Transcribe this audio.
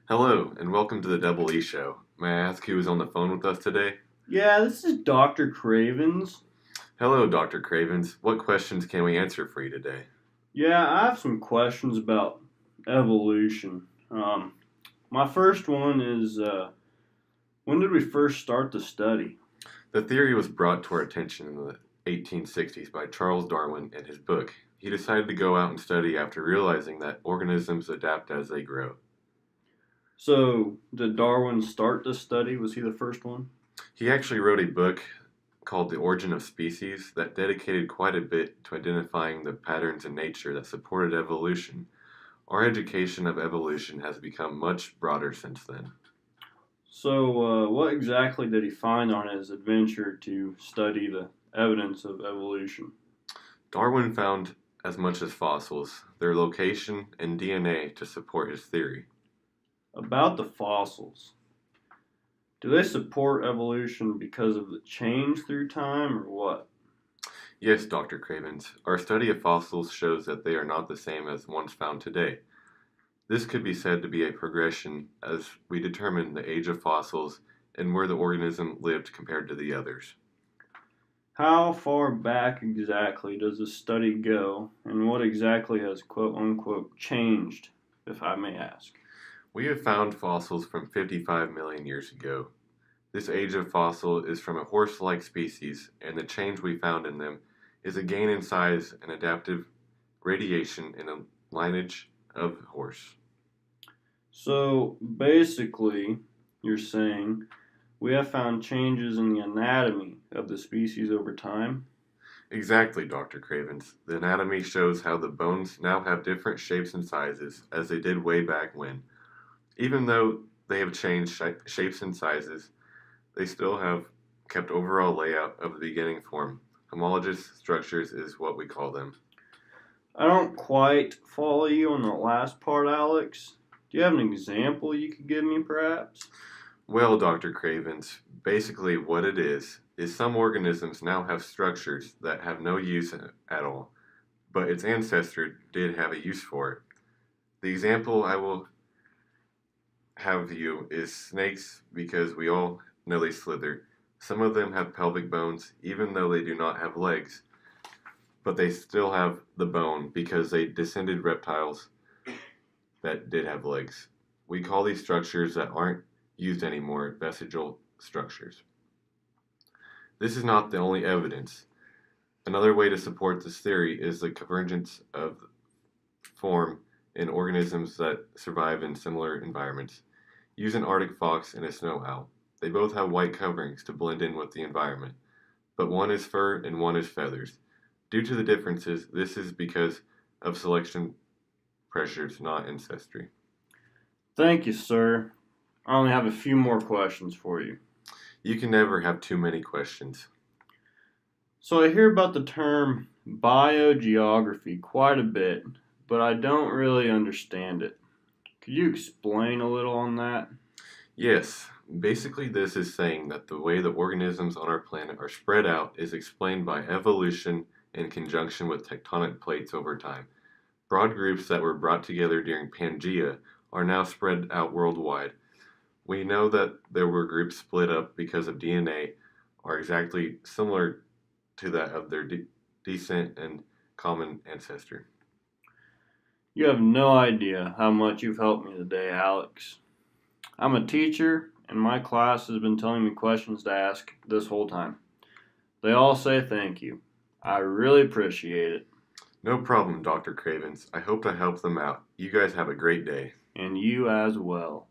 Hello, and welcome to the Double E Show. May I ask who is on the phone with us today? Yeah, this is Dr. Cravens. Hello, Dr. Cravens. What questions can we answer for you today? Yeah, I have some questions about evolution. My first one is when did we first start the study? The theory was brought to our attention in the 1860s by Charles Darwin in his book. He decided to go out and study after realizing that organisms adapt as they grow. So, did Darwin start the study? Was he the first one? He actually wrote a book called The Origin of Species that dedicated quite a bit to identifying the patterns in nature that supported evolution. Our education of evolution has become much broader since then. So, what exactly did he find on his adventure to study the evidence of evolution? Darwin found as much as fossils, their location, and DNA to support his theory. About the fossils. Do they support evolution because of the change through time or what? Yes, Dr. Cravens, our study of fossils shows that they are not the same as ones found today. This could be said to be a progression as we determine the age of fossils and where the organism lived compared to the others. How far back exactly does the study go, and what exactly has quote unquote changed, if I may ask? We have found fossils from 55 million years ago. This age of fossil is from a horse-like species, and the change we found in them is a gain in size and adaptive radiation in a lineage of horse. So basically, you're saying we have found changes in the anatomy of the species over time? Exactly, Dr. Cravens. The anatomy shows how the bones now have different shapes and sizes as they did way back when. Even though they have changed shapes and sizes, they still have kept overall layout of the beginning form. Homologous structures is what we call them. I don't quite follow you on the last part, Alex. Do you have an example you could give me, perhaps? Well, Dr. Cravens, basically what it is some organisms now have structures that have no use at all, but its ancestor did have a use for it. The example I will have you is snakes because we all know they slither. Some of them have pelvic bones even though they do not have legs, but they still have the bone because they descended reptiles that did have legs. We call these structures that aren't used anymore vestigial structures. This is not the only evidence. Another way to support this theory is the convergence of form in organisms that survive in similar environments. Use an Arctic fox and a snow owl. They both have white coverings to blend in with the environment, but one is fur and one is feathers. Due to the differences, this is because of selection pressures, not ancestry. Thank you, sir. I only have a few more questions for you. You can never have too many questions. So I hear about the term biogeography quite a bit, but I don't really understand it. Could you explain a little on that? Yes, basically, this is saying that the way the organisms on our planet are spread out is explained by evolution in conjunction with tectonic plates over time. Broad groups that were brought together during Pangea are now spread out worldwide. We know that there were groups split up because of DNA are exactly similar to that of their descent and common ancestor. You have no idea how much you've helped me today, Alex. I'm a teacher, and my class has been telling me questions to ask this whole time. They all say thank you. I really appreciate it. No problem, Dr. Cravens. I hope to help them out. You guys have a great day. And you as well.